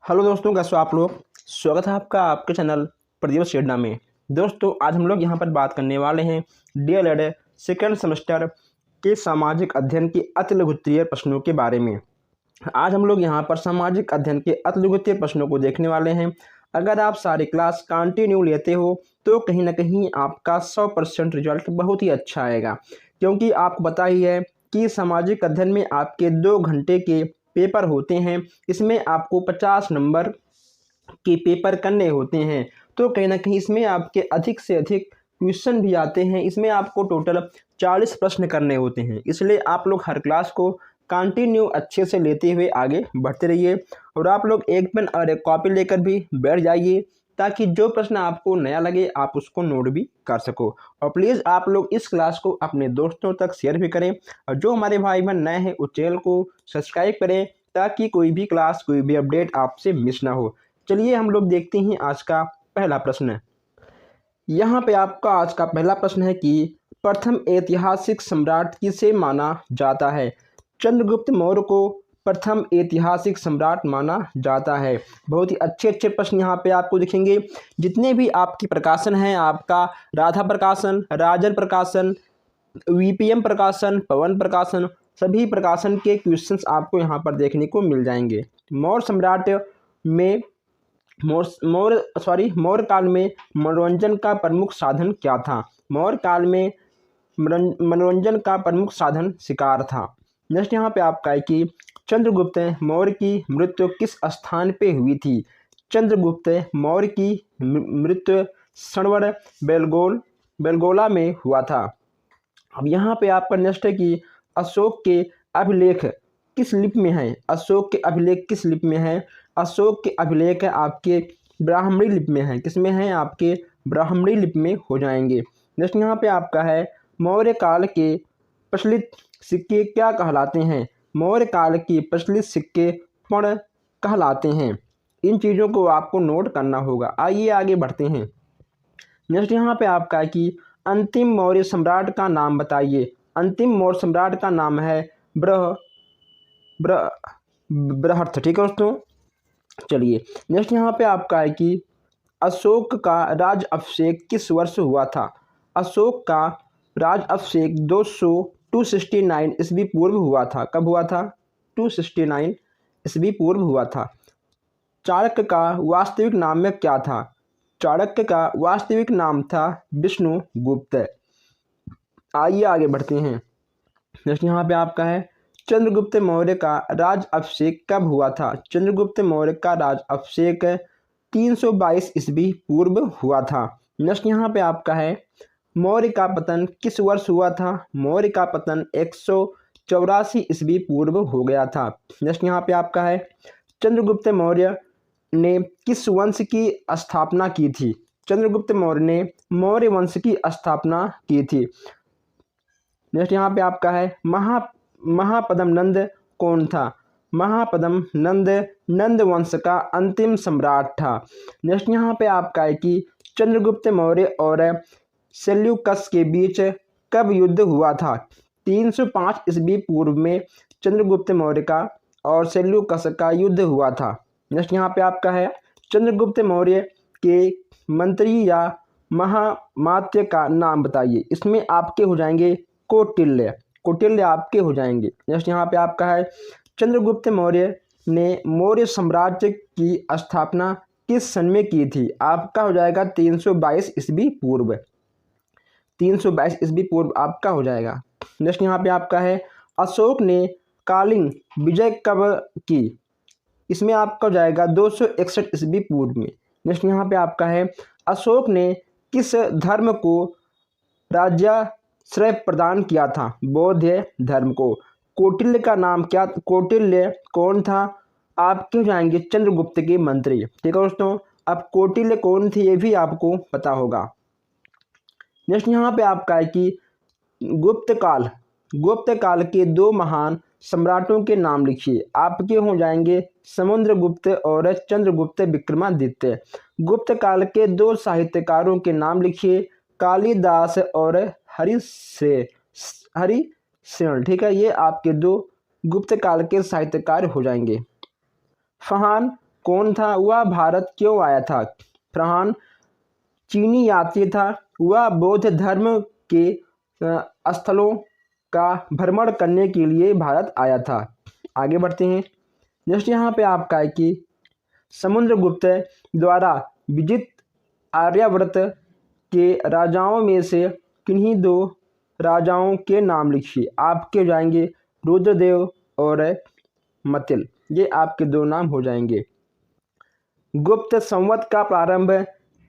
Hello दोस्तों, कैसे हो आप लोग। स्वागत है आपका आपके चैनल प्रदीप शेडना में। दोस्तों, आज हम लोग यहाँ पर बात करने वाले हैं डीएलएड सेकेंड सेमेस्टर के सामाजिक अध्ययन के अतिलघुत्तरीय प्रश्नों के बारे में। आज हम लोग यहाँ पर सामाजिक अध्ययन के अतिलघुत्तरीय प्रश्नों को देखने वाले हैं। अगर आप सारी क्लास कंटिन्यू लेते हो तो कहीं ना कहीं आपका 100% रिजल्ट बहुत ही अच्छा आएगा, क्योंकि आपको पता ही है कि सामाजिक अध्ययन में आपके 2 घंटे के पेपर होते हैं। इसमें आपको 50 नंबर के पेपर करने होते हैं, तो कहीं ना कहीं इसमें आपके अधिक से अधिक क्वेश्चन भी आते हैं। इसमें आपको टोटल 40 प्रश्न करने होते हैं, इसलिए आप लोग हर क्लास को कंटिन्यू अच्छे से लेते हुए आगे बढ़ते रहिए। और आप लोग एक पेन और एक कॉपी लेकर भी बैठ जाइए, ताकि जो प्रश्न आपको नया लगे आप उसको नोट भी कर सको। और प्लीज़ आप लोग इस क्लास को अपने दोस्तों तक शेयर भी करें, और जो हमारे भाई बहन नए हैं उस चैनल को सब्सक्राइब करें, ताकि कोई भी क्लास कोई भी अपडेट आपसे मिस ना हो। चलिए हम लोग देखते हैं आज का पहला प्रश्न। यहाँ पे आपका आज का पहला प्रश्न है कि प्रथम ऐतिहासिक सम्राट किसे माना जाता है। चंद्रगुप्त मौर्य को प्रथम ऐतिहासिक सम्राट माना जाता है। बहुत ही अच्छे अच्छे प्रश्न यहाँ पे आपको दिखेंगे। जितने भी आपकी प्रकाशन हैं, आपका राधा प्रकाशन, राजन प्रकाशन, वीपीएम प्रकाशन, पवन प्रकाशन, सभी प्रकाशन के क्वेश्चंस आपको यहाँ पर देखने को मिल जाएंगे। मौर्य सम्राट में मौर्य काल में मनोरंजन का प्रमुख साधन क्या था। मौर्य काल में मनोरंजन का प्रमुख साधन शिकार था। नेक्स्ट यहाँ पे आपका है कि चंद्रगुप्त मौर्य की मृत्यु किस स्थान पे हुई थी। चंद्रगुप्त मौर्य की मृत्यु सणवड़ बेलगोला में हुआ था। अब यहाँ पे आपका नेक्स्ट है कि अशोक के अभिलेख किस लिपि में है। अशोक के अभिलेख किस लिपि में है। अशोक के अभिलेख आपके ब्राह्मणी लिपि में है। किस में है, आपके ब्राह्मणी लिपि में हो जाएंगे। नेक्स्ट यहाँ पे आपका है मौर्य काल के प्रचलित सिक्के क्या कहलाते हैं। मौर्य काल के प्रचलित सिक्के पर्ण कहलाते हैं। इन चीज़ों को आपको नोट करना होगा। आइए आगे बढ़ते हैं। नेक्स्ट यहाँ पे आपका है कि अंतिम मौर्य सम्राट का नाम बताइए। अंतिम मौर्य सम्राट का नाम है बृहस्पति। ठीक है दोस्तों, चलिए नेक्स्ट यहाँ पे आपका है कि अशोक का राज अभिषेक किस वर्ष हुआ था। अशोक का राज अभिषेक 269 ईस्वी पूर्व हुआ था। कब हुआ था? 269 ईस्वी पूर्व हुआ था। चाणक्य का वास्तविक नाम में क्या था। चाणक्य का वास्तविक नाम था विष्णुगुप्त। आइए आगे बढ़ते हैं। नेक्स्ट यहाँ पे आपका है चंद्रगुप्त मौर्य का राज अभिषेक कब हुआ था। चंद्रगुप्त मौर्य का राज अभिषेक 322 ईस्वी पूर्व हुआ था। नेक्स्ट यहाँ पे आपका है मौर्य का पतन किस वर्ष हुआ था। मौर्य का पतन 184 ईस्वी पूर्व हो गया था। नेक्स्ट यहाँ पे आपका है चंद्रगुप्त मौर्य ने किस वंश की स्थापना की थी। चंद्रगुप्त मौर्य ने मौर्य वंश की स्थापना की थी। नेक्स्ट यहाँ पे आपका है महापद्म नंद कौन था। महापद्म नंद नंद वंश का अंतिम सम्राट था। नेक्स्ट यहाँ पे आपका है कि चंद्रगुप्त मौर्य और सेल्यूकस के बीच कब युद्ध हुआ था। 305 ईस्वी पूर्व में चंद्रगुप्त मौर्य का और सेल्यूकस का युद्ध हुआ था। नेक्स्ट यहाँ पे आपका है चंद्रगुप्त मौर्य के मंत्री या महामात्य का नाम बताइए। इसमें आपके हो जाएंगे कौटिल्य आपके हो जाएंगे। नेक्स्ट यहाँ पे आपका है चंद्रगुप्त मौर्य ने मौर्य साम्राज्य की स्थापना किस सन में की थी। आपका हो जाएगा 322 ईस्वी पूर्व। 322 ईस्वी पूर्व आपका हो जाएगा। नेक्स्ट यहाँ पे आपका है अशोक ने कलिंग विजय कब की। इसमें आपका हो जाएगा 261 ईस्वी पूर्व में। नेक्स्ट यहाँ पे आपका है अशोक ने किस धर्म को राज्याश्रय प्रदान किया था। बौद्ध धर्म को। कौटिल्य का नाम क्या, कौटिल्य कौन था। आपके हो जाएंगे चंद्रगुप्त के मंत्री। ठीक है दोस्तों, अब कौटिल्य कौन थे ये भी आपको पता होगा। नेक्स्ट यहाँ पे आपका है कि गुप्त काल के 2 महान सम्राटों के नाम लिखिए। आपके हो जाएंगे समुद्रगुप्त और चंद्रगुप्त विक्रमादित्य। गुप्त काल के 2 साहित्यकारों के नाम लिखिए, कालिदास और हरिश्चंद्र। ठीक है, ये आपके 2 गुप्त काल के साहित्यकार हो जाएंगे। फरहान कौन था? वह भारत क्यों आया था? फरहान चीनी यात्री था। वह बौद्ध धर्म के स्थलों का भ्रमण करने के लिए भारत आया था। आगे बढ़ते हैं। नेक्स्ट यहाँ पे आपका है कि समुद्रगुप्त द्वारा विजित आर्यावर्त के राजाओं में से किन्हीं दो राजाओं के नाम लिखिए। आपके हो जाएंगे रुद्रदेव और मतिल, ये आपके दो नाम हो जाएंगे। गुप्त संवत का प्रारंभ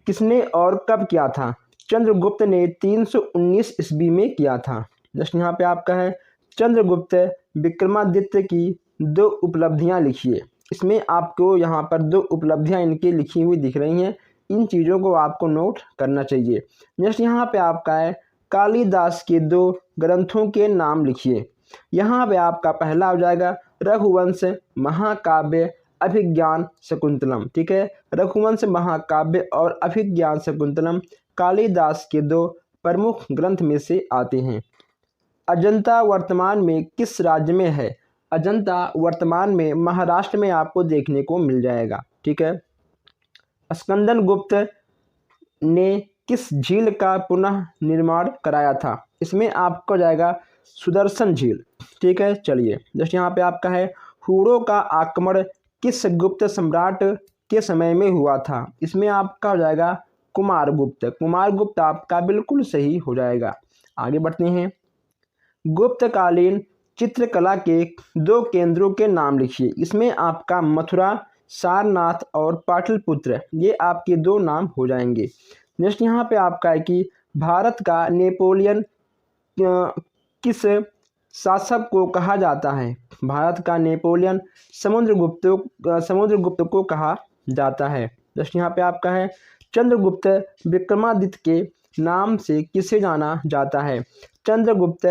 किसने और कब किया था? चंद्रगुप्त ने 319 ईस्वी में किया था। नेक्स्ट यहाँ पे आपका है चंद्रगुप्त विक्रमादित्य की दो उपलब्धियां लिखिए। इसमें आपको यहाँ पर दो उपलब्धियां इनकी लिखी हुई दिख रही हैं, इन चीज़ों को आपको नोट करना चाहिए। नेक्स्ट यहाँ पे आपका है कालिदास के दो ग्रंथों के नाम लिखिए। यहाँ पे आपका पहला हो जाएगा रघुवंश महाकाव्य अभिज्ञान शकुंतलम। ठीक है, रघुवंश महाकाव्य और अभिज्ञान शकुंतलम कालिदास के दो प्रमुख ग्रंथ में से आते हैं। अजंता वर्तमान में किस राज्य में है? अजंता वर्तमान में महाराष्ट्र में आपको देखने को मिल जाएगा। ठीक है, स्कंदन गुप्त ने किस झील का पुनः निर्माण कराया था? इसमें आपको जाएगा सुदर्शन झील। ठीक है, चलिए जस्ट यहाँ पे आपका है हुड़ों का आक्रमण किस गुप्त सम्राट के समय में हुआ था? इसमें आपका हो जाएगा कुमारगुप्त। कुमारगुप्त आपका बिल्कुल सही हो जाएगा। आगे बढ़ते हैं। गुप्तकालीन चित्रकला के दो केंद्रों के नाम लिखिए। इसमें आपका मथुरा सारनाथ और पाटलिपुत्र, ये आपके दो नाम हो जाएंगे। नेक्स्ट यहाँ पे आपका है कि भारत का नेपोलियन किस शासक को कहा जाता है? भारत का नेपोलियन समुद्रगुप्त को कहा जाता है। जस्ट यहाँ पे आपका है चंद्रगुप्त विक्रमादित्य के नाम से किसे जाना जाता है? चंद्रगुप्त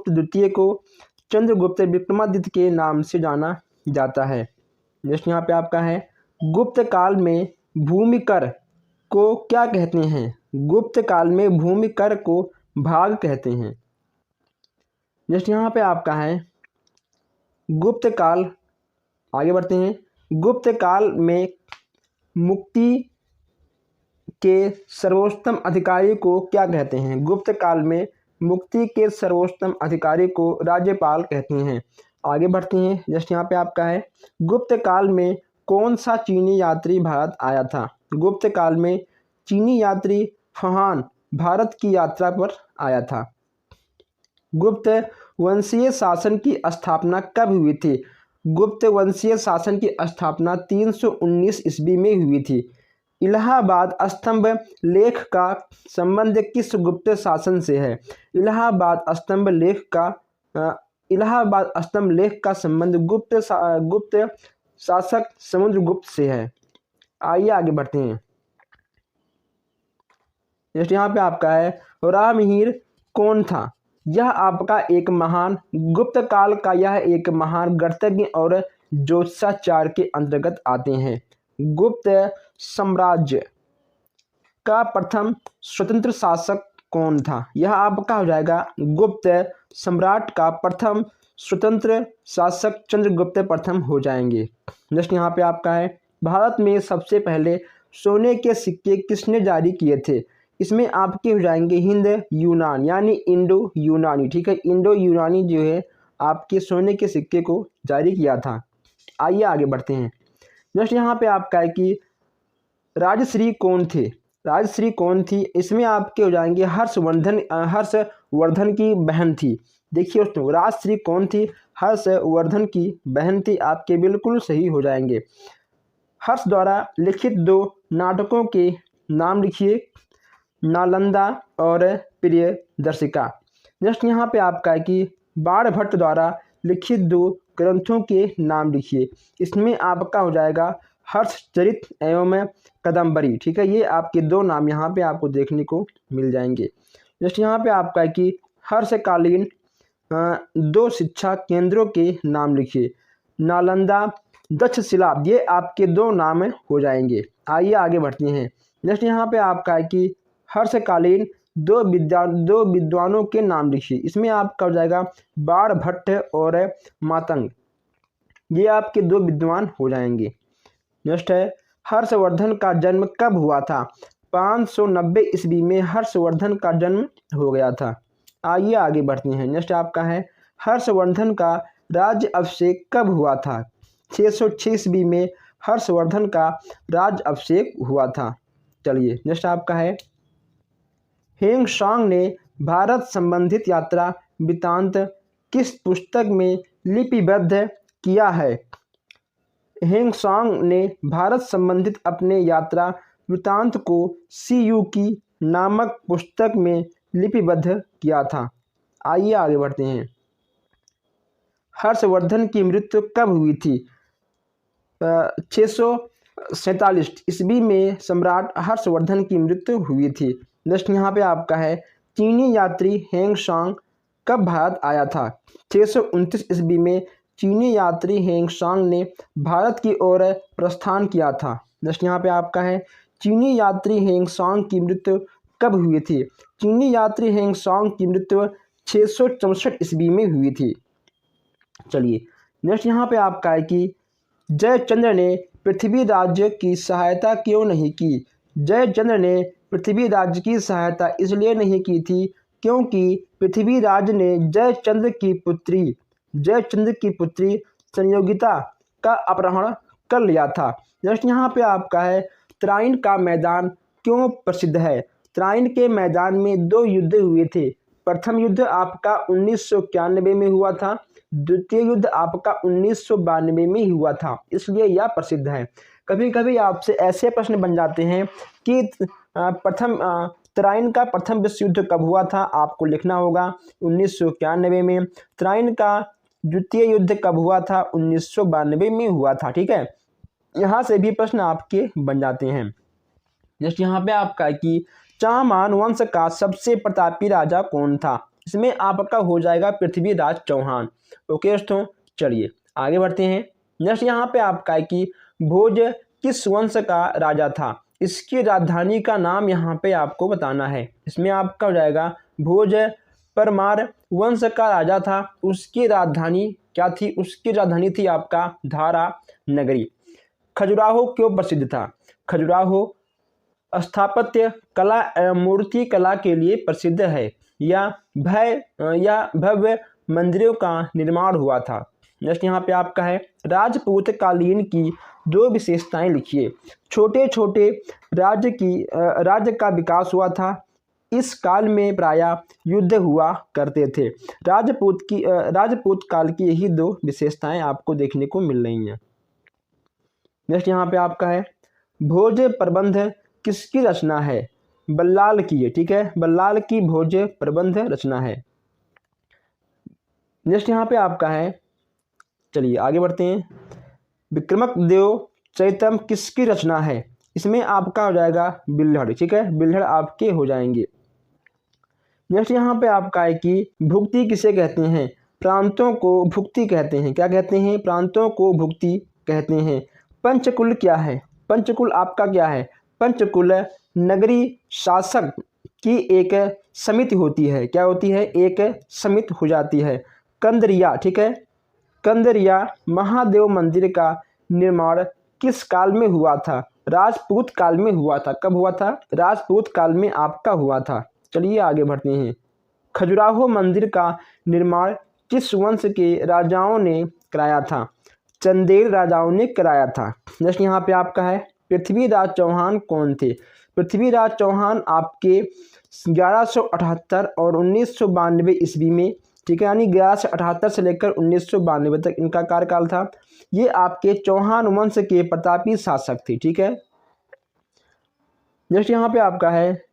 द्वितीय को चंद्रगुप्त विक्रमादित्य के नाम से जाना जाता है। नेक्स्ट यहाँ पे आपका है गुप्त काल में भूमिकर को क्या कहते हैं? गुप्त काल में भूमिकर को भाग कहते हैं। नेक्स्ट यहाँ पे आपका है गुप्त काल, आगे बढ़ते हैं। गुप्त काल में मुक्ति के सर्वोत्तम अधिकारी को क्या कहते हैं? गुप्त काल में मुक्ति के सर्वोत्तम अधिकारी को राज्यपाल कहते हैं। आगे बढ़ते हैं। जस्ट यहाँ पे आपका है गुप्त काल में कौन सा चीनी यात्री भारत आया था? गुप्त काल में चीनी यात्री फरहान भारत की यात्रा पर आया था। गुप्त वंशीय शासन की स्थापना कब हुई थी? गुप्त वंशीय शासन की स्थापना 319 ईस्वी में हुई थी। इलाहाबाद स्तंभ लेख का संबंध किस गुप्त शासन से है? इलाहाबाद स्तंभ लेख का संबंध गुप्त शासक समुद्रगुप्त से है। आइए आगे बढ़ते हैं। नेक्स्ट यहाँ पे आपका है रामहीर कौन था? यह आपका एक महान गुप्त काल का यह एक महान गणतज्ञ और ज्योतिषाचार्य के अंतर्गत आते हैं। गुप्त साम्राज्य का प्रथम स्वतंत्र शासक कौन था? यह आपका हो जाएगा गुप्त सम्राट का प्रथम स्वतंत्र शासक चंद्रगुप्त प्रथम हो जाएंगे। नेक्स्ट यहाँ पे आपका है भारत में सबसे पहले सोने के सिक्के किसने जारी किए थे? इसमें आपके हो जाएंगे हिंद यूनान यानी इंडो यूनानी। ठीक है, इंडो यूनानी जो है आपके सोने के सिक्के को जारी किया था। आइए आगे बढ़ते हैं। नेक्स्ट यहाँ पे आपका है कि राजश्री कौन थे? राजश्री कौन थी? इसमें आपके हो जाएंगे हर्षवर्धन की बहन थी। देखिए दोस्तों राजश्री कौन थी? हर्षवर्धन की बहन थी। आपके बिल्कुल सही हो जाएंगे। हर्ष द्वारा लिखित दो नाटकों के नाम लिखिए। नालंदा और प्रियदर्शिका। नेक्स्ट यहाँ पे आपका है कि बाणभट्ट द्वारा लिखित दो ग्रंथों के नाम लिखिए। इसमें आपका हो जाएगा हर्षचरित एवं कदम्बरी। ठीक है, ये आपके दो नाम यहाँ पे आपको देखने को मिल जाएंगे। नेक्स्ट यहाँ पे आपका है कि हर्षकालीन दो शिक्षा केंद्रों के नाम लिखिए। नालंदा तक्षशिला, ये आपके दो नाम हो जाएंगे। आइए आगे बढ़ते हैं। नेक्स्ट यहाँ पे आपका है कि हर्षकालीन दो विद्वानों के नाम लिखिए। इसमें आपका हो जाएगा बाणभट्ट और मातंग, ये आपके दो विद्वान हो जाएंगे। नेक्स्ट है हर्षवर्धन का जन्म कब हुआ था? 590 ईस्वी में हर्षवर्धन का जन्म हो गया था। आइए आगे बढ़ते हैं। नेक्स्ट आपका है हर्षवर्धन का राज्य अभिषेक कब हुआ था? 606 ईस्वी में हर्षवर्धन का राज्य अभिषेक हुआ था। चलिए नेक्स्ट आपका है हेंग सांग ने भारत संबंधित यात्रा वृत्तांत किस पुस्तक में लिपिबद्ध किया है? हेंग सांग ने भारत संबंधित अपने यात्रा वृत्तांत को सीयू की नामक पुस्तक में लिपिबद्ध किया था। आइए आगे बढ़ते हैं। हर्षवर्धन की मृत्यु कब हुई थी? 647 ईस्वी में सम्राट हर्षवर्धन की मृत्यु हुई थी। नेक्स्ट यहाँ पे आपका है चीनी यात्री हेंग सांग कब भारत आया था? 629 ईस्वी में चीनी यात्री हेंग सांग ने भारत की ओर प्रस्थान किया था। नेक्स्ट यहाँ पे आपका है चीनी यात्री हेंग सांग की मृत्यु कब हुई थी? चीनी यात्री हेंग सांग की मृत्यु 664 ईस्वी में हुई थी। चलिए नेक्स्ट यहाँ पे आपका है कि जयचंद्र ने पृथ्वीराज की सहायता क्यों नहीं की? जयचंद्र ने पृथ्वीराज की सहायता इसलिए नहीं की थी क्योंकि पृथ्वीराज ने जयचंद्र की पुत्री संयोगिता का अपहरण कर लिया था। नेक्स्ट यहाँ पे आपका है त्राइन का मैदान क्यों प्रसिद्ध है? त्राइन के मैदान में 2 युद्ध हुए थे। प्रथम युद्ध आपका 1991 में हुआ था, द्वितीय युद्ध आपका 1992 में हुआ था, इसलिए यह प्रसिद्ध है। कभी कभी आपसे ऐसे प्रश्न बन जाते हैं कि त्राइन का प्रथम विश्व युद्ध कब हुआ था? आपको लिखना होगा 1991 में। त्राइन का द्वितीय युद्ध कब हुआ था? 1992 में हुआ था। ठीक है, यहाँ से भी प्रश्न आपके बन जाते हैं। नेक्स्ट यहाँ पे आपका कि चाहमान वंश का सबसे प्रतापी राजा कौन था? इसमें आपका हो जाएगा पृथ्वीराज चौहान। ओके दोस्तों, चलिए आगे बढ़ते हैं। नेक्स्ट यहाँ पे आपका कि भोज किस वंश का राजा था? इसकी राजधानी का नाम यहाँ पे आपको बताना है। इसमें आपका हो जाएगा भोज परमार वंश का राजा था। उसकी राजधानी क्या थी? उसकी राजधानी थी आपका धारा नगरी। खजुराहो क्यों प्रसिद्ध था? खजुराहो स्थापत्य कला एवं मूर्ति कला के लिए प्रसिद्ध है। या भव्य मंदिरों का निर्माण हुआ था। नेक्स्ट यहाँ पे आपका है राजपूत कालीन की 2 विशेषताएं लिखिए। छोटे छोटे राज्य का विकास हुआ था। इस काल में प्रायः युद्ध हुआ करते थे। राजपूत काल की यही 2 विशेषताएं आपको देखने को मिल रही हैं। नेक्स्ट यहाँ पे आपका है भोज प्रबंध किसकी रचना है? बल्लाल की है। ठीक है, बल्लाल की भोज प्रबंध रचना है। नेक्स्ट यहाँ पे आपका है, चलिए आगे बढ़ते हैं। विक्रमदेव चैतम किसकी रचना है? इसमें आपका हो जाएगा बिल्हड़। ठीक है, बिल्हड़ आपके हो जाएंगे। नेक्स्ट यहाँ पे आपका है कि भुक्ति किसे कहते हैं? प्रांतों को भुक्ति कहते हैं। क्या कहते हैं? प्रांतों को भुक्ति कहते हैं। पंचकुल क्या है? पंचकुल आपका क्या है? पंचकुल नगरी शासक की एक समिति होती है। क्या होती है? एक समिति हो जाती है। कंदरिया, ठीक है, कंदरिया महादेव मंदिर का निर्माण किस काल में हुआ था? राजपूत काल में हुआ था। कब हुआ था? राजपूत काल में आपका हुआ था। चलिए आगे बढ़ते हैं। खजुराहो मंदिर का निर्माण किस वंश के राजाओं ने कराया था? चंदेल राजाओं ने कराया था। नेक्स्ट यहाँ पे आपका है पृथ्वीराज चौहान कौन थे? पृथ्वीराज चौहान आपके 1178 और 1992 ईस्वी में, ठीक है, यानी 1178 से लेकर 1992 तक इनका कार्यकाल था। ये आपके चौहान वंश के प्रतापी शासक थे। ठीक है, नेक्स्ट यहाँ पे आपका है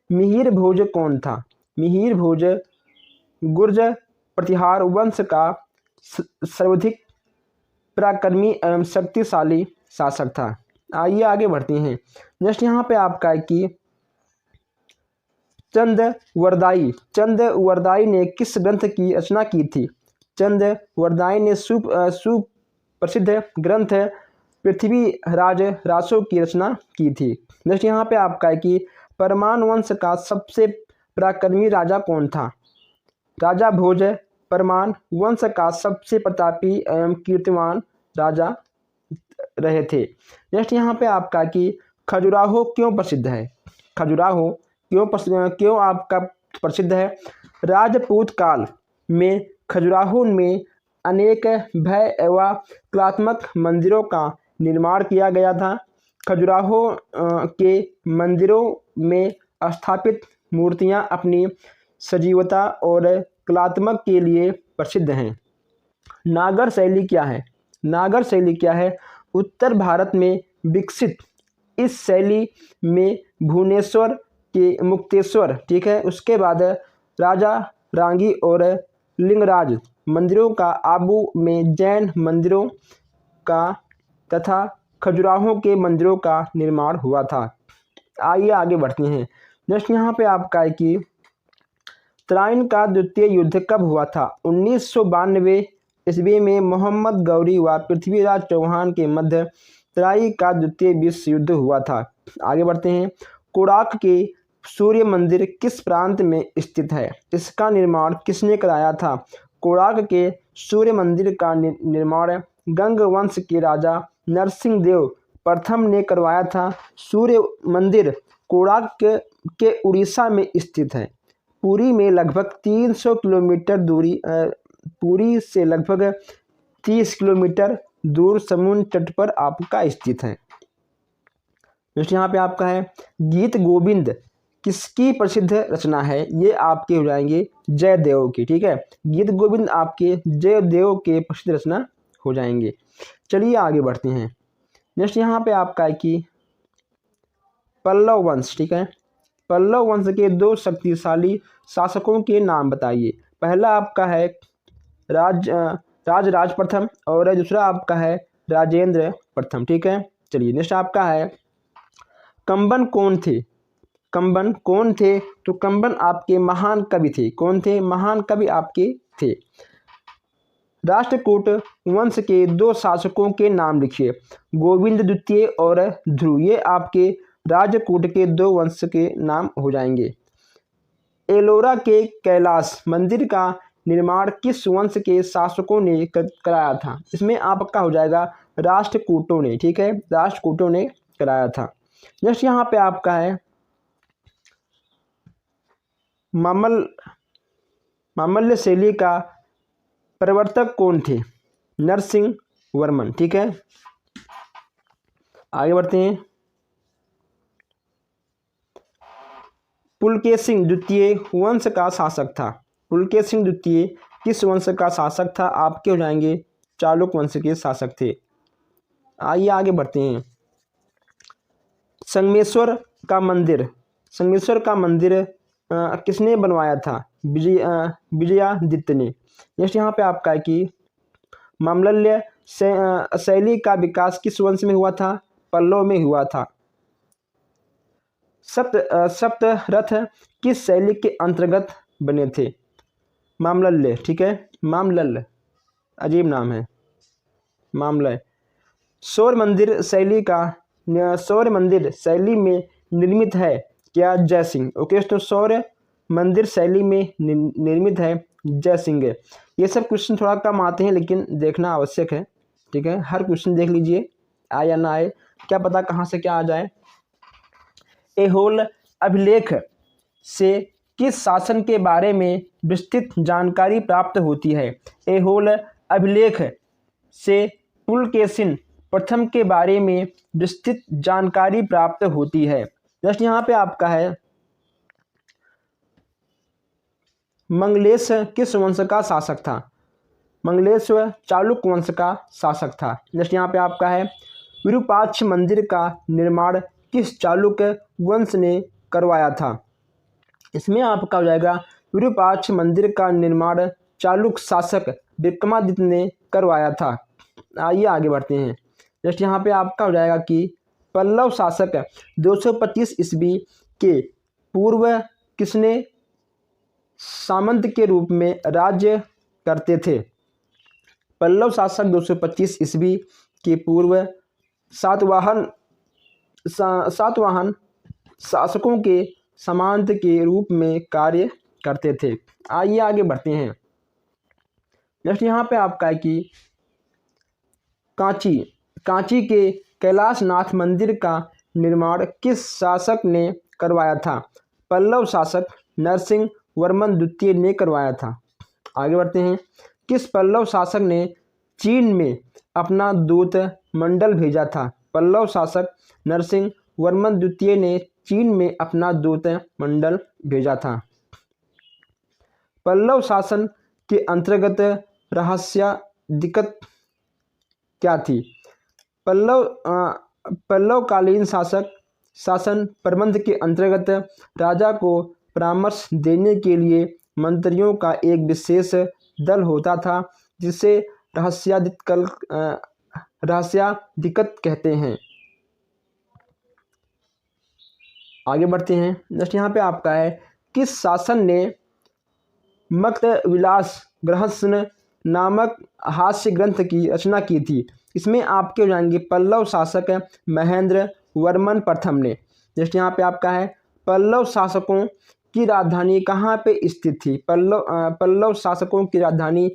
मिहिर भोज कौन था? मिहिर भोज गुर्ज प्रतिहार वंश का सर्वाधिक पराक्रमी एवं शक्तिशाली शासक था। आइए आगे बढ़ते हैं। नेक्स्ट यहाँ पे आपका है कि चंदवरदाई ने किस ग्रंथ की रचना की थी? चंदवरदाई ने सुप्रसिद्ध ग्रंथ पृथ्वीराज रासो की रचना की थी। नेक्स्ट यहाँ पे आपका है कि परमान वंश का सबसे पराक्रमी राजा कौन था? राजा भोज परमान वंश का सबसे प्रतापी एवं कीर्तिमान राजा रहे थे। नेक्स्ट यहाँ पे आपका कि खजुराहो क्यों प्रसिद्ध है। खजुराहो क्यों आपका प्रसिद्ध है। राजपूत काल में खजुराहो में अनेक भव्य एवं कलात्मक मंदिरों का निर्माण किया गया था। खजुराहो के मंदिरों में स्थापित मूर्तियां अपनी सजीवता और कलात्मक के लिए प्रसिद्ध हैं। नागर शैली क्या है। नागर शैली क्या है। उत्तर भारत में विकसित इस शैली में भुवनेश्वर के मुक्तेश्वर, ठीक है, उसके बाद राजा रांगी और लिंगराज मंदिरों का, आबू में जैन मंदिरों का तथा खजुराहो के मंदिरों का निर्माण हुआ था। आइए आगे बढ़ते हैं। नेक्स्ट यहाँ पे आपका है कि तराइन का द्वितीय युद्ध कब हुआ था। 1992 ईस्वी में मोहम्मद गौरी व पृथ्वीराज चौहान के मध्य तराई का द्वितीय विश्व युद्ध हुआ था। आगे बढ़ते हैं। कोणार्क के सूर्य मंदिर किस प्रांत में स्थित है। इसका निर्माण किसने कराया था। कोणार्क के सूर्य मंदिर का निर्माण गंग वंश के राजा नरसिंह देव प्रथम ने करवाया था। सूर्य मंदिर कोणार्क के उड़ीसा में स्थित है। पुरी में लगभग 300 किलोमीटर दूरी पुरी से लगभग 30 किलोमीटर दूर समुद्र तट पर आपका स्थित है। नेक्स्ट यहाँ पे आपका है गीत गोविंद किसकी प्रसिद्ध रचना है। ये आपके हो जाएंगे जयदेव की, ठीक है। गीत गोविंद आपके जयदेव के प्रसिद्ध रचना हो जाएंगे। चलिए आगे बढ़ते हैं। नेक्स्ट यहाँ पे आपका है कि पल्लव वंश, ठीक है, पल्लव वंश के दो शक्तिशाली शासकों के नाम बताइए। पहला आपका है राज प्रथम और दूसरा आपका है राजेंद्र प्रथम, ठीक है। चलिए नेक्स्ट आपका है कंबन कौन थे। कंबन कौन थे। तो कंबन आपके महान कवि थे। कौन थे। महान कवि आपके थे। राष्ट्रकूट वंश के दो शासकों के नाम लिखिए। गोविंद द्वितीय और ध्रुव। ये आपके राजकूट के दो वंश के नाम हो जाएंगे। एलोरा के कैलाश मंदिर का निर्माण किस वंश के शासकों ने कराया था। इसमें आपका हो जाएगा राष्ट्रकूटों ने, ठीक है, राष्ट्रकूटों ने कराया था। नेक्स्ट यहाँ पे आपका है मामल्य शैली का प्रवर्तक कौन थे। नरसिंह वर्मन, ठीक है। आगे बढ़ते हैं। पुलकेशिन द्वितीय वंश का शासक था। पुलकेशिन द्वितीय किस वंश का शासक था। आपके हो जाएंगे चालुक्य वंश के शासक थे। आइए आगे बढ़ते हैं। संगमेश्वर का मंदिर किसने बनवाया था। विजयादित्य ने। नेक्स्ट यहाँ पे आपका है कि मामल्य शैली का विकास किस वंश में हुआ था। पल्लव में हुआ था। सप्त रथ किस शैली के अंतर्गत बने थे। मामल्य, ठीक है, मामल्य अजीब नाम है, मामल्य। सौर मंदिर शैली में निर्मित है क्या। जयसिंह। ओके तो सौर मंदिर शैली में निर्मित है जयसिंह। ये सब क्वेश्चन थोड़ा कम आते हैं लेकिन देखना आवश्यक है, ठीक है। हर क्वेश्चन देख लीजिए, आए या ना आए, क्या पता कहाँ से क्या आ जाए। ऐहोल अभिलेख से किस शासन के बारे में विस्तृत जानकारी प्राप्त होती है। ऐहोल अभिलेख से पुलकेशिन प्रथम के बारे में विस्तृत जानकारी प्राप्त होती है। नेक्स्ट यहाँ पे आपका है मंगलेश किस वंश का शासक था। मंगलेश चालुक्य वंश का शासक था। नेक्स्ट यहाँ पे आपका है विरूपाक्ष मंदिर का निर्माण किस चालुक्य वंश ने करवाया था। इसमें आपका हो जाएगा विरूपाक्ष मंदिर का निर्माण चालुक्य शासक विक्रमादित्य ने करवाया था। आइए आगे बढ़ते हैं। नेक्स्ट यहाँ पे आपका हो जाएगा कि पल्लव शासक 225 ईस्वी के पूर्व किसने सामंत के रूप में राज्य करते थे। पल्लव शासक 225 ईस्वी के पूर्व सातवाहन शासकों के सामंत के रूप में कार्य करते थे। आइए आगे बढ़ते हैं। नेक्स्ट यहाँ पे आपका है कि कांची के कैलाशनाथ मंदिर का निर्माण किस शासक ने करवाया था? पल्लव शासक नरसिंह वर्मन द्वितीय ने करवाया था। आगे बढ़ते हैं। किस पल्लव शासक ने चीन में अपना दूत मंडल भेजा था? पल्लव शासक नरसिंह वर्मन द्वितीय ने चीन में अपना दूत मंडल भेजा था। पल्लव शासन के अंतर्गत रहस्याधिकत क्या थी? पल्लवकालीन शासन प्रबंध के अंतर्गत राजा को परामर्श देने के लिए मंत्रियों का एक विशेष दल होता था, जिसे रहस्याधिकत कहते हैं। आगे बढ़ते हैं। नेक्स्ट यहाँ पे आपका है, किस शासन ने मक्तविलास ग्रहस्न नामक हास्य ग्रंथ की रचना की थी? इसमें आपके हो जाएंगे पल्लव शासक महेंद्र वर्मन प्रथम ने। नेक्स्ट यहाँ पे आपका है, पल्लव शासकों की राजधानी कहाँ पे स्थित थी? पल्लव शासकों की राजधानी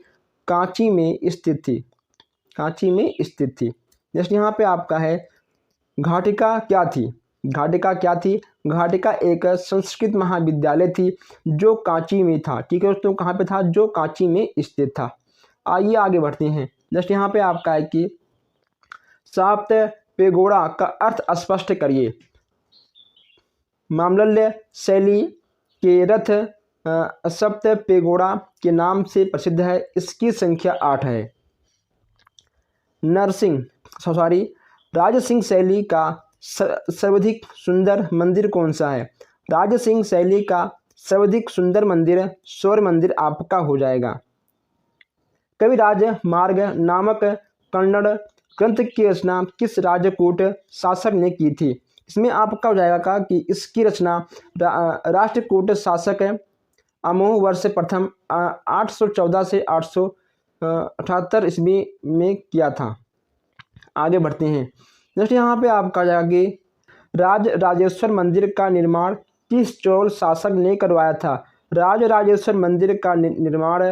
कांची में स्थित थी। कांची में स्थित थी। नेक्स्ट यहाँ पे आपका है, घाटिका क्या थी? घाटिका क्या थी? घाटिका एक संस्कृत महाविद्यालय थी जो कांची में था। ठीक है दोस्तों, कहाँ पे था? जो कांची में स्थित था। आइए आगे बढ़ते हैं। नेक्स्ट यहाँ पे आपका है कि साप्त पेगोड़ा का अर्थ स्पष्ट करिए। मामल्य शैली के रथ सप्त पेगोड़ा के नाम से प्रसिद्ध है। इसकी संख्या 8 है। राजसिंह शैली का सर्वाधिक सुंदर मंदिर कौन सा है? राजसिंह शैली का सर्वाधिक सुंदर मंदिर सौर मंदिर आपका हो जाएगा। कविराज मार्ग नामक कन्नड़ ग्रंथ की रचना किस राजपूत शासक ने की थी? इसमें आपका हो जाएगा कि इसकी रचना राष्ट्रकूट शासक अमोह वर्ष प्रथम 814 से 878 ईस्वी में किया था। आगे बढ़ते हैं। नेक्स्ट यहाँ पे आपका जाएगी, राजराजेश्वर मंदिर का निर्माण किस चोल शासक ने करवाया था? राजराजेश्वर मंदिर का निर्माण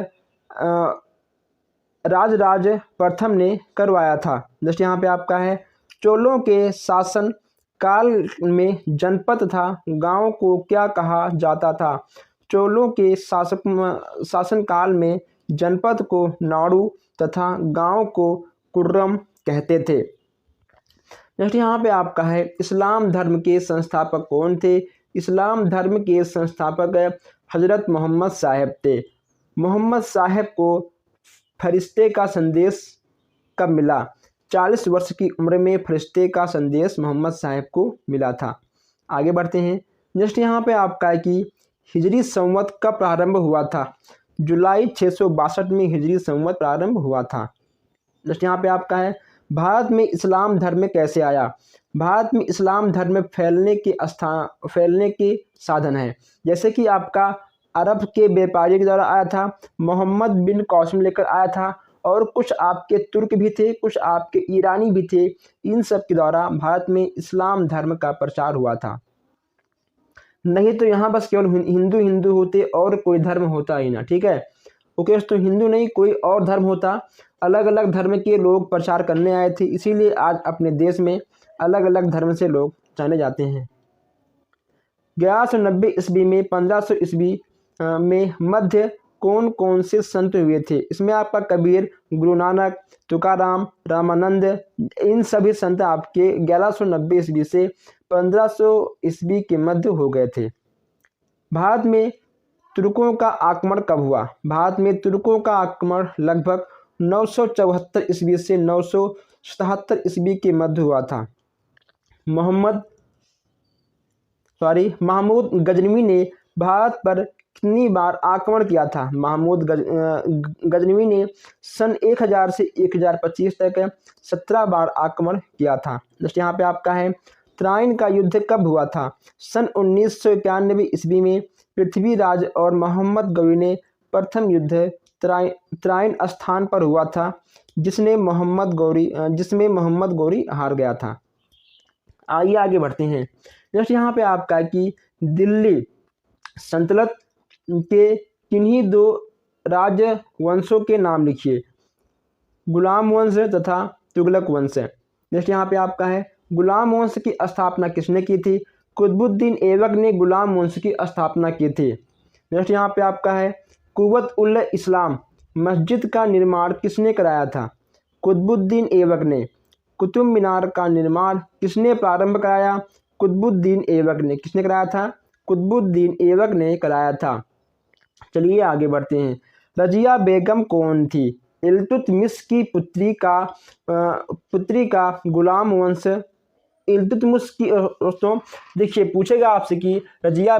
राजराज प्रथम ने करवाया था। नेक्स्ट यहाँ पे आपका है, चोलों के शासन काल में जनपद तथा गांव को क्या कहा जाता था? चोलों के शासन काल में जनपद को नाडु तथा गांव को कुर्रम कहते थे। नेक्स्ट यहाँ पे आपका है, इस्लाम धर्म के संस्थापक कौन थे? इस्लाम धर्म के संस्थापक हजरत मोहम्मद साहब थे। मोहम्मद साहब को फरिश्ते का संदेश कब मिला? 40 वर्ष की उम्र में फरिश्ते का संदेश मोहम्मद साहब को मिला था। आगे बढ़ते हैं। नेक्स्ट यहाँ पे आपका है कि हिजरी संवत कब प्रारंभ हुआ था? जुलाई 662 में हिजरी संवत प्रारंभ हुआ था। नेक्स्ट यहाँ पे आपका है, भारत में इस्लाम धर्म कैसे आया? भारत में इस्लाम धर्म फैलने के साधन है। जैसे कि आपका अरब के व्यापारी के द्वारा आया था, मोहम्मद बिन कौसम लेकर आया था, और कुछ आपके तुर्क भी थे, कुछ आपके ईरानी भी थे। इन सब के द्वारा भारत में इस्लाम धर्म का प्रचार हुआ था। नहीं तो यहाँ बस केवल हिंदू होते और कोई धर्म होता ही ना। ठीक है ओके, तो हिंदू नहीं कोई और धर्म होता। अलग अलग धर्म के लोग प्रचार करने आए थे, इसीलिए आज अपने देश में अलग अलग धर्म से लोग जाने जाते हैं। 1190 ईस्वी में 1500 ईस्वी में मध्य कौन कौन से संत हुए थे? इसमें आपका कबीर, गुरु नानक, तुकाराम, रामानंद, इन सभी संत आपके 1190 ईस्वी से 1500 ईस्वी के मध्य हो गए थे। भारत में तुर्कों का आक्रमण कब हुआ? भारत में तुर्कों का आक्रमण लगभग 974 ईस्वी से 977 ईस्वी के मध्य हुआ था। महमूद गजनवी ने भारत पर कितनी बार आक्रमण किया था? महमूद गजनवी ने सन 1000 से 1025 तक 17 बार आक्रमण किया था। जैसे यहाँ पे आपका है, त्राइन का युद्ध कब हुआ था? सन 1991 ईस्वी में पृथ्वीराज और मोहम्मद गौरी ने प्रथम युद्ध त्राइन स्थान पर हुआ था, जिसमें मोहम्मद गौरी हार गया था। आइए आगे बढ़ते हैं। जैसे यहाँ पे आपका कि दिल्ली सल्तनत के किन्हीं 2 राजवंशों के नाम लिखिए। गुलाम वंश तथा तुगलक वंश। नेक्स्ट यहाँ पे आपका है गुलाम वंश की स्थापना किसने की थी? कुतुबुद्दीन ऐबक ने गुलाम वंश की स्थापना की थी। नेक्स्ट यहाँ पे आपका है कुव्वत उल इस्लाम मस्जिद का निर्माण किसने कराया था? कुतुबुद्दीन ऐबक ने। कुतुब मीनार का निर्माण किसने प्रारंभ कराया? कुतुबुद्दीन ऐबक ने। किसने कराया था? कुतुबुद्दीन ऐबक ने कराया था। चलिए आगे बढ़ते हैं। रजिया बेगम कौन थी? इल्तुतमिश की पुत्री का गुलाम वंश इल्तुतमिश की दोस्तों देखिए पूछेगा आपसे कि रजिया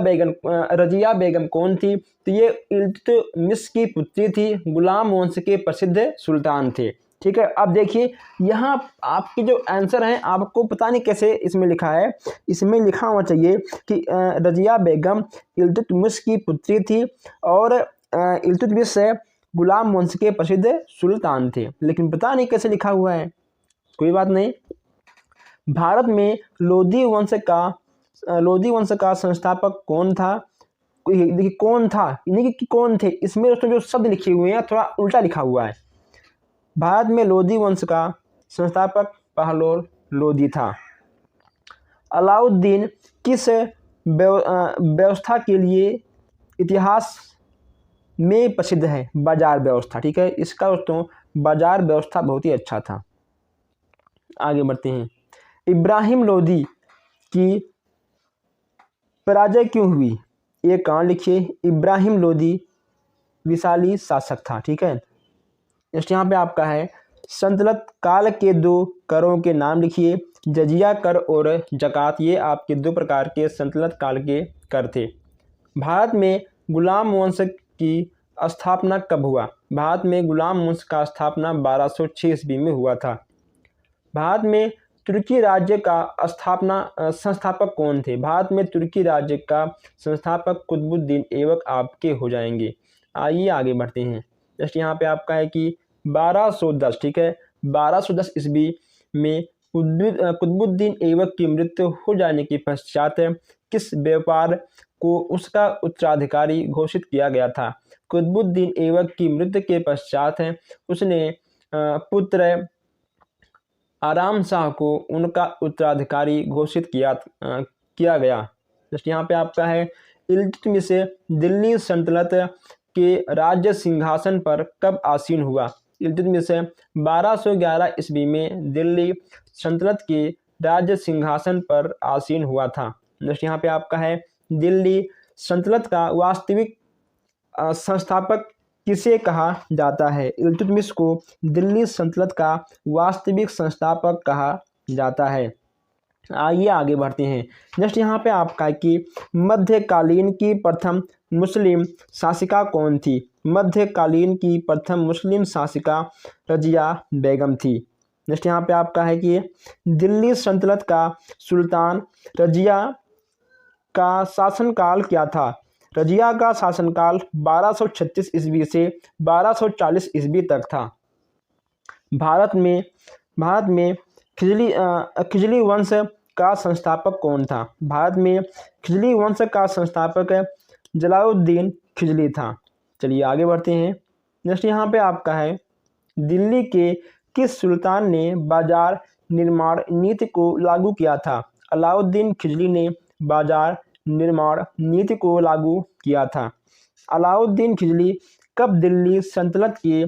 बेगम कौन थी, तो ये इल्तुतमिश की पुत्री थी, गुलाम वंश के प्रसिद्ध सुल्तान थे। ठीक है, अब देखिए यहाँ आपके जो आंसर हैं आपको पता नहीं कैसे इसमें लिखा है, इसमें लिखा होना चाहिए कि रजिया बेगम इल्तुतमिश की पुत्री थी और इल्तुतमिश से गुलाम वंश के प्रसिद्ध सुल्तान थे, लेकिन पता नहीं कैसे लिखा हुआ है, कोई बात नहीं। भारत में लोधी वंश का संस्थापक कौन था? देखिए कौन था, यानी कि कौन थे, इसमें दोस्तों जो शब्द लिखे हुए हैं थोड़ा उल्टा लिखा हुआ है। भारत में लोधी वंश का संस्थापक बहलोल लोधी था। अलाउद्दीन किस व्यवस्था के लिए इतिहास में प्रसिद्ध है? बाजार व्यवस्था। ठीक है, इसका दोस्तों बाजार व्यवस्था बहुत ही अच्छा था। आगे बढ़ते हैं। इब्राहिम लोधी की पराजय क्यों हुई? ये कहाँ लिखिए। इब्राहिम लोधी विशाली शासक था। ठीक है, नेक्स्ट यहाँ पे आपका है सल्तनत काल के 2 करों के नाम लिखिए। जजिया कर और जकात, ये आपके 2 प्रकार के सल्तनत काल के कर थे। भारत में गुलाम वंश की स्थापना कब हुआ? भारत में गुलाम वंश का स्थापना 1206 ईस्वी में हुआ था। भारत में तुर्की राज्य का संस्थापक कौन थे? भारत में तुर्की राज्य का संस्थापक कुतुबुद्दीन ऐबक आपके हो जाएंगे। आइए आगे बढ़ते हैं। जस्ट यहाँ पे आपका है कि 1210, ठीक है, 1210 ईस्वी में कुतुबुद्दीन ऐबक की मृत्यु हो जाने के पश्चात किस व्यापार को उसका उत्तराधिकारी घोषित किया गया था? कुतुबुद्दीन ऐबक की मृत्यु के पश्चात उसने पुत्र आराम शाह को उनका उत्तराधिकारी घोषित किया गया। जस्ट यहाँ पे आपका है इल्तुतमिश दिल्ली सल्तनत के राज्य सिंहासन पर कब आसीन हुआ? इल्तुतमिश 1211 ईस्वी में दिल्ली सल्तनत के राज्य सिंहासन पर आसीन हुआ था। जस्ट यहाँ पे आपका है दिल्ली सल्तनत का वास्तविक संस्थापक किसे कहा जाता है? इल्तुतमिश को दिल्ली सल्तनत का वास्तविक संस्थापक कहा जाता है। आइए आगे बढ़ते हैं। नेक्स्ट यहाँ पे आपका कि मध्यकालीन की प्रथम मुस्लिम शासिका कौन थी? मध्यकालीन की प्रथम मुस्लिम शासिका रजिया बेगम थी। नेक्स्ट यहाँ पे आपका है कि दिल्ली सल्तनत का सुल्तान रजिया का शासनकाल क्या था? रजिया का शासनकाल 1236 ईस्वी से 1240 ईस्वी तक था। भारत में खिजली वंश का संस्थापक कौन था? भारत में खिजली वंश का संस्थापक जलालुद्दीन खिजली था। चलिए आगे बढ़ते हैं। नेक्स्ट यहाँ पे आपका है दिल्ली के किस सुल्तान ने बाजार निर्माण नीति को लागू किया था? अलाउद्दीन खिजली ने बाजार निर्माण नीति को लागू किया था। अलाउद्दीन खिजली कब दिल्ली सल्तनत के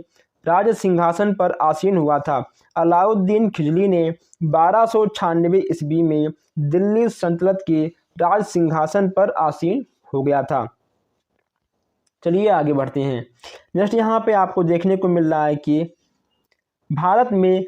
राज सिंहासन पर आसीन हुआ था? अलाउद्दीन खिजली ने 1296 ईस्वी में दिल्ली सल्तनत के राज सिंहासन पर आसीन हो गया था। चलिए आगे बढ़ते हैं। नेक्स्ट यहाँ पे आपको देखने को मिल रहा है कि भारत में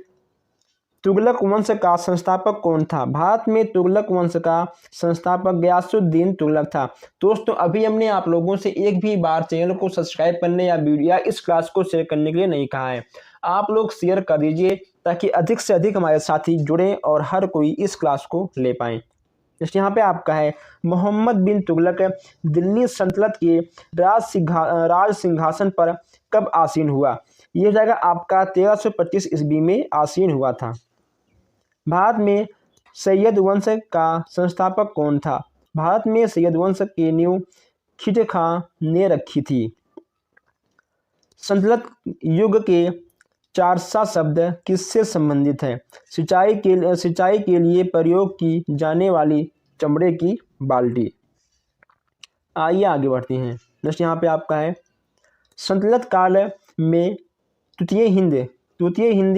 तुगलक वंश का संस्थापक कौन था? भारत में तुगलक वंश का संस्थापक गयासुद्दीन तुगलक था। दोस्तों अभी हमने आप लोगों से एक भी बार चैनल को सब्सक्राइब करने या वीडियो या इस क्लास को शेयर करने के लिए नहीं कहा है। आप लोग शेयर कर दीजिए ताकि अधिक से अधिक हमारे साथी जुड़ें और हर कोई इस क्लास को ले पाएँ। जैसे यहाँ पे आपका है मोहम्मद बिन तुगलक दिल्ली सल्तनत के राज सिंहासन पर कब आसीन हुआ? यह जगह आपका 1325 ईस्वी में आसीन हुआ था। भारत में सैयद वंश का संस्थापक कौन था? भारत में सैयद वंश की नींव खिज खां ने रखी थी। सल्तनत युग के चारसा शब्द किससे संबंधित है? सिंचाई के लिए प्रयोग की जाने वाली चमड़े की बाल्टी। आइए आगे बढ़ते हैं। नेक्स्ट यहाँ पे आपका है, संतलत काल में तृतीय हिंद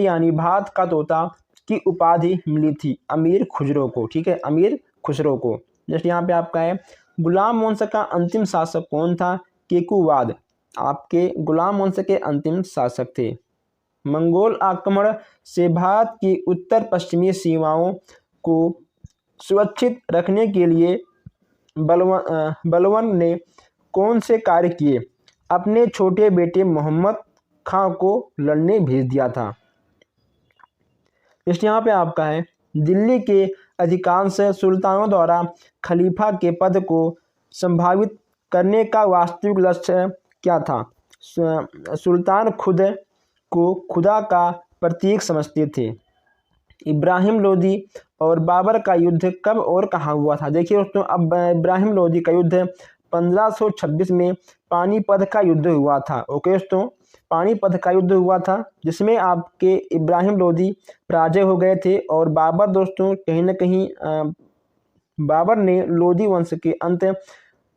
यानी भारत का तोता की उपाधि मिली थी अमीर खुसरो को। ठीक है, अमीर खुसरो को। नेक्स्ट यहाँ पे आपका है, गुलाम वंश का अंतिम शासक कौन था? केकुवाद आपके गुलाम वंश के अंतिम शासक थे। मंगोल आक्रमण से भारत की उत्तर पश्चिमी सीमाओं को सुरक्षित रखने के लिए बलवन ने कौन से कार्य किए? अपने छोटे बेटे मोहम्मद खां को लड़ने भेज दिया था। इस यहाँ पे आपका है, दिल्ली के अधिकांश सुल्तानों द्वारा खलीफा के पद को संभावित करने का वास्तविक लक्ष्य क्या था? सुल्तान खुद को खुदा का प्रतीक समझते थे। इब्राहिम लोदी और बाबर का युद्ध कब और कहाँ हुआ था? देखिए दोस्तों, अब इब्राहिम लोदी का युद्ध 1526 में पानीपत का युद्ध हुआ था। ओके दोस्तों, पानीपत का युद्ध हुआ था जिसमें आपके इब्राहिम लोदी पराजय हो गए थे और बाबर दोस्तों कहीं ना कहीं बाबर ने लोदी वंश के अंत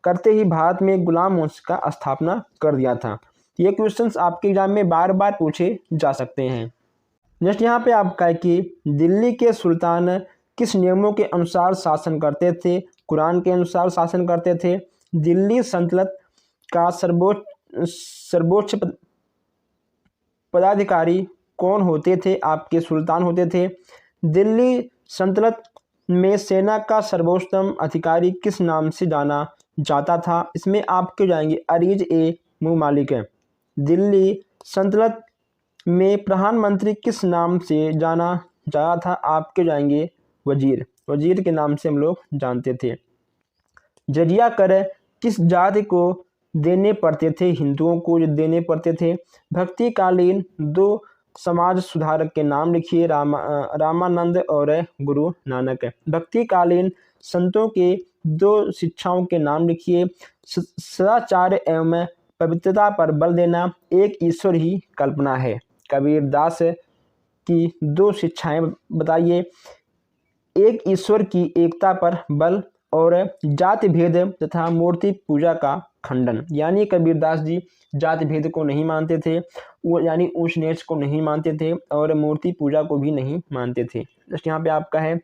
करते ही भारत में गुलाम वंश का स्थापना कर दिया था। ये क्वेश्चंस आपके एग्जाम में बार बार पूछे जा सकते हैं। नेक्स्ट यहाँ पे आपका है कि दिल्ली के सुल्तान किस नियमों के अनुसार शासन करते थे? कुरान के अनुसार शासन करते थे। दिल्ली सल्तनत का सर्वोच्च पदाधिकारी कौन होते थे? आपके सुल्तान होते थे। दिल्ली सल्तनत में सेना का सर्वोच्चतम अधिकारी किस नाम से जाना जाता था? इसमें आपके जाएंगे अरीज ए मुमालिक है। दिल्ली सल्तनत में प्रधानमंत्री किस नाम से जाना जाता था? आपके जाएंगे वजीर के नाम से हम लोग जानते थे। जजिया कर किस जाति को देने पड़ते थे? हिंदुओं को देने पड़ते थे। भक्तिकालीन दो समाज सुधारक के नाम लिखिए। रामानंद और गुरु नानक। भक्तिकालीन संतों के दो शिक्षाओं के नाम लिखिए। सदाचार एवं पवित्रता पर बल देना, एक ईश्वर ही कल्पना है। कबीरदास की दो शिक्षाएं बताइए। एक ईश्वर की एकता पर बल और जाति भेद तथा मूर्ति पूजा का खंडन। यानी कबीरदास जी जाति भेद को नहीं मानते थे, वो यानी ऊंच नीच को नहीं मानते थे और मूर्ति पूजा को भी नहीं मानते थे। जैसे यहाँ पे आपका है,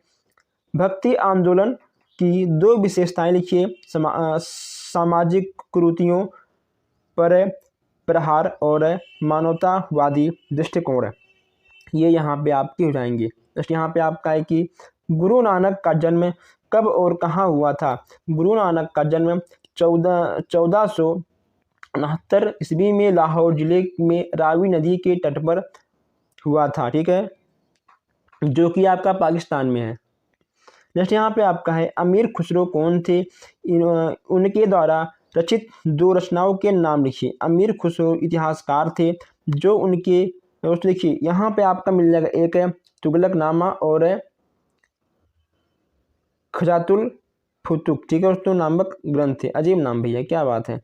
भक्ति आंदोलन की दो विशेषताएं लिखिए। सामाजिक कुरीतियों पर प्रहार और मानवतावादी दृष्टिकोण, ये यहाँ पे आपके हो जाएंगे। जैसे यहाँ पे आपका है कि गुरु नानक का जन्म कब और कहाँ हुआ था? गुरु नानक का जन्म 1469 ईस्वी में लाहौर जिले में रावी नदी के तट पर हुआ था। ठीक है, जो कि आपका पाकिस्तान में है। नेक्स्ट यहाँ पे आपका है, अमीर खुसरो कौन थे? उनके द्वारा रचित दो रचनाओं के नाम लिखिए। अमीर खुसरो इतिहासकार थे जो उनके लिखिए। यहाँ पे आपका मिल जाएगा, एक है तुगलकनामा और खजातुल फुतुक। ठीक है दोस्तों, नामक ग्रंथ थे। अजीब नाम भैया, क्या बात है,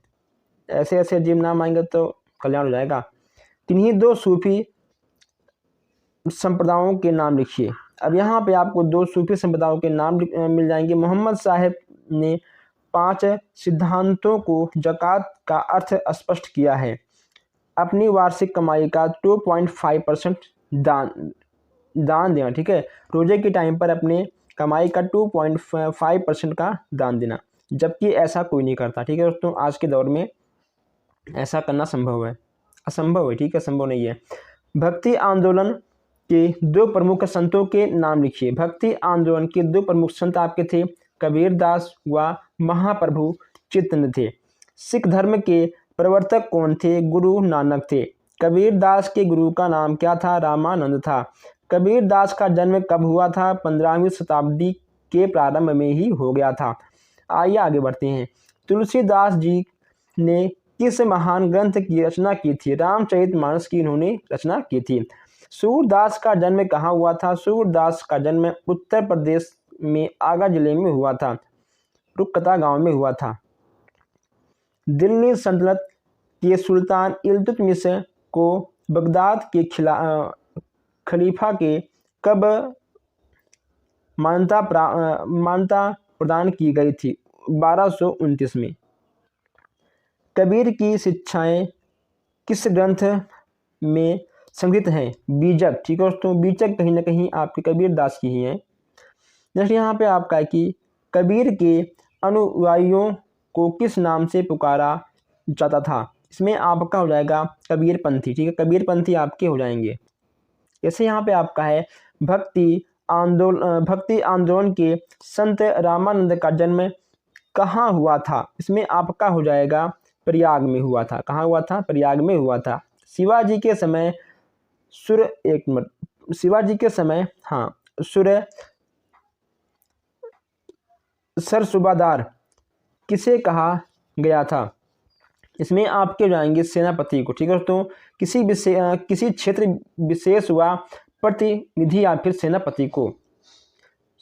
ऐसे ऐसे अजीब नाम आएंगे तो कल्याण हो जाएगा। किन्हीं दो सूफी संप्रदायों के नाम लिखिए। अब यहाँ पे आपको दो सूफी संप्रदायों के नाम मिल जाएंगे। मोहम्मद साहब ने 5 सिद्धांतों को ज़कात का अर्थ स्पष्ट किया है। अपनी वार्षिक कमाई का 2.5% दान देना। ठीक है, रोजे के टाइम पर अपने कमाई का 2.5% का दान देना, जबकि ऐसा कोई नहीं करता। ठीक है दोस्तों, आज के दौर में ऐसा करना संभव है, असंभव है। ठीक है, संभव नहीं है। भक्ति आंदोलन के दो प्रमुख संतों के नाम लिखिए। भक्ति आंदोलन के दो प्रमुख संत आपके थे कबीरदास व महाप्रभु चित्तन थे। सिख धर्म के प्रवर्तक कौन थे? गुरु नानक थे। कबीरदास के गुरु का नाम क्या था? रामानंद था। कबीरदास का जन्म कब हुआ था? 15वीं शताब्दी के प्रारंभ में ही हो गया था। आइए आगे बढ़ते हैं। तुलसीदास जी ने किस महान ग्रंथ की रचना की थी? रामचरितमानस की इन्होंने रचना की थी। सूरदास का जन्म कहाँ हुआ था? सूरदास का जन्म उत्तर प्रदेश में आगरा जिले में हुआ था, रुकता गांव में हुआ था। दिल्ली सल्तनत के सुल्तान इल्तुतमिश को बगदाद के खलीफा के कब मान्यता प्रदान की गई थी? 1229 में। कबीर की शिक्षाएं किस ग्रंथ में संग्रहित हैं? बीजक। ठीक है दोस्तों, बीजक कहीं ना कहीं आपके कबीर दास की ही हैं। नेक्स्ट यहाँ पे आपका है कि कबीर के अनुयायियों को किस नाम से पुकारा जाता था? इसमें आपका हो जाएगा कबीर पंथी। ठीक है, कबीर पंथी आपके हो जाएंगे। जैसे यहाँ पे आपका है भक्ति आंदोलन के संत रामानंद का जन्म कहाँ हुआ था? इसमें आपका हो जाएगा प्रयाग में हुआ था। कहाँ हुआ था? प्रयाग में हुआ था। शिवाजी के समय सरसुबादार किसे कहा गया था? इसमें आपके हो जाएंगे सेनापति को। ठीक है दोस्तों, किसी क्षेत्र विशेष हुआ प्रतिनिधि या फिर सेनापति को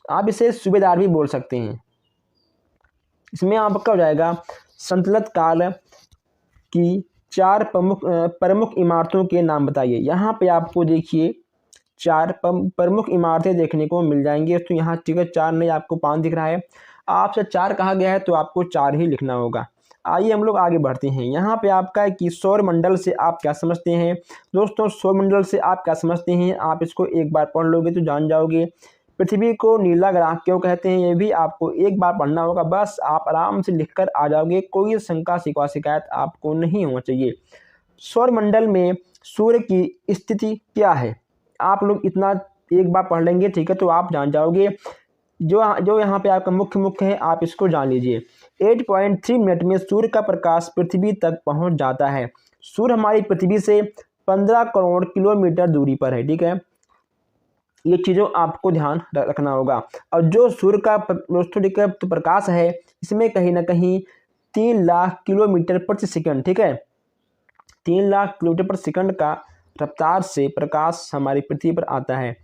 आप इसे सूबेदार भी बोल सकते हैं। इसमें आपका हो जाएगा संतलत काल की 4 प्रमुख इमारतों के नाम बताइए। यहाँ पे आपको देखिए 4 प्रमुख इमारतें देखने को मिल जाएंगी। तो यहाँ ठीक है 4 नहीं, आपको 5 दिख रहा है। आपसे 4 कहा गया है तो आपको 4 ही लिखना होगा। आइए हम लोग आगे बढ़ते हैं। यहाँ पे आपका है कि सौरमंडल से आप क्या समझते हैं? दोस्तों सौरमंडल से आप क्या समझते हैं, आप इसको एक बार पढ़ लोगे तो जान जाओगे। पृथ्वी को नीला ग्रह क्यों कहते हैं, ये भी आपको एक बार पढ़ना होगा। बस आप आराम से लिखकर आ जाओगे, कोई शंका शिकायत आपको नहीं होना चाहिए। सौरमंडल में सूर्य की स्थिति क्या है? आप लोग इतना एक बार पढ़ लेंगे, ठीक है, तो आप जान जाओगे। जो यहाँ पे आपका मुख्य है, आप इसको जान लीजिए। 8.3 मिनट में सूर्य का प्रकाश पृथ्वी तक पहुँच जाता है। सूर्य हमारी पृथ्वी से 15 करोड़ किलोमीटर दूरी पर है। ठीक है, ये चीज़ों आपको ध्यान रखना होगा। और जो सूर्य का तो प्रकाश है, इसमें कहीं ना कहीं 3 लाख किलोमीटर प्रति सेकंड, ठीक है, 3 लाख किलोमीटर प्रति सेकंड का रफ्तार से प्रकाश हमारी पृथ्वी पर आता है।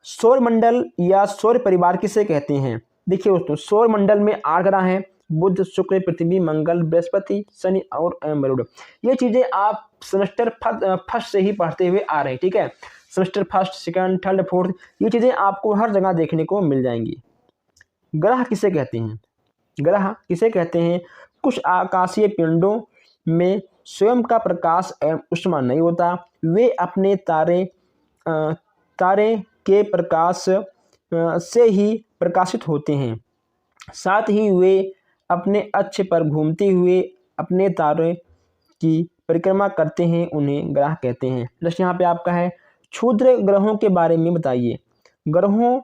सौरमंडल या सौर परिवार किसे कहते हैं? देखिए दोस्तों, सौरमंडल में 8 ग्रह हैं, बुध, शुक्र, पृथ्वी, मंगल, बृहस्पति, शनि और मरुड़। ये चीज़ें आप सेमेस्टर फर्स्ट से ही पढ़ते हुए आ रहे हैं। ठीक है, semester first, second, third, fourth, ये चीज़ें आपको हर जगह देखने को मिल जाएंगी। ग्रह किसे कहते हैं? ग्रह किसे कहते हैं? कुछ आकाशीय पिंडों में स्वयं का प्रकाश एवं ऊष्मा नहीं होता। वे अपने तारे के प्रकाश से ही प्रकाशित होते हैं। साथ ही वे अपने अक्ष पर घूमते हुए अपने तारे की परिक्रमा करते हैं, उन्हें ग्रह कहते हैं। जैसे यहाँ पे आपका है क्षुद्र ग्रहों के बारे में बताइए। ग्रहों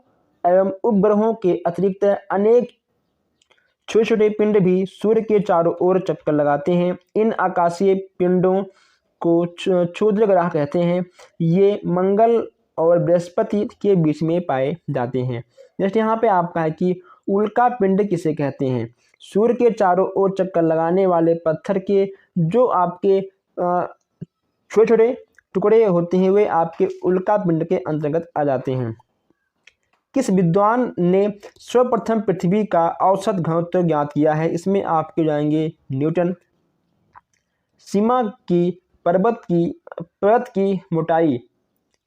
एवं उपग्रहों के अतिरिक्त अनेक छोटे छोटे पिंड भी सूर्य के चारों ओर चक्कर लगाते हैं। इन आकाशीय पिंडों को क्षुद्र ग्रह कहते हैं। ये मंगल और बृहस्पति के बीच में पाए जाते हैं। जैसे यहाँ पे आपका है कि उल्का पिंड किसे कहते हैं? सूर्य के चारों ओर चक्कर लगाने वाले पत्थर के जो आपके छोटे छोटे टुकड़े होते हैं, वे आपके उल्का पिंड के अंतर्गत आ जाते हैं। किस विद्वान ने सर्वप्रथम पृथ्वी का औसत घनत्व ज्ञात किया है? इसमें आपके जाएंगे न्यूटन। सीमा की पर्वत की मोटाई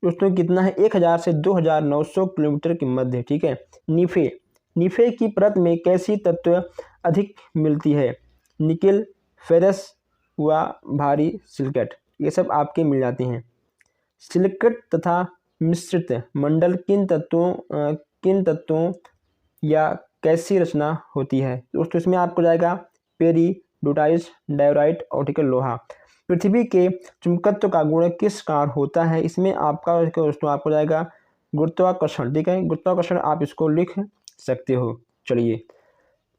दोस्तों कितना है? 1000 से 2900 किलोमीटर के मध्य। ठीक है, नीफे की परत में कैसी तत्व अधिक मिलती है? निकेल, फेरस व भारी सिलिकेट, ये सब आपके मिल जाते हैं। सिलिकेट तथा मिश्रित मंडल किन तत्वों या कैसी रचना होती है? दोस्तों इसमें आपको जाएगा पेरिडोटाइट, डायोराइट और ठीक है लोहा। पृथ्वी के चुंबकत्व का गुण किस कारण होता है? इसमें आपका दोस्तों आपको जाएगा गुरुत्वाकर्षण। ठीक है, गुरुत्वाकर्षण आप इसको लिख सकते हो। चलिए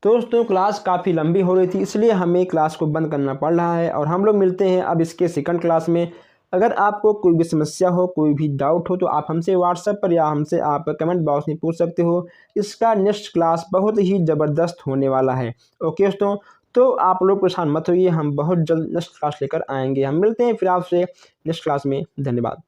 दोस्तों, क्लास काफ़ी लंबी हो रही थी, इसलिए हमें क्लास को बंद करना पड़ रहा है और हम लोग मिलते हैं अब इसके सेकंड क्लास में। अगर आपको कोई भी समस्या हो, कोई भी डाउट हो, तो आप हमसे व्हाट्सएप पर या हमसे आप कमेंट बॉक्स में पूछ सकते हो। इसका नेक्स्ट क्लास बहुत ही ज़बरदस्त होने वाला है। ओके दोस्तों, तो आप लोग परेशान मत होइए, हम बहुत जल्द नेक्स्ट क्लास लेकर आएंगे। हम मिलते हैं फिर आपसे नेक्स्ट क्लास में। धन्यवाद।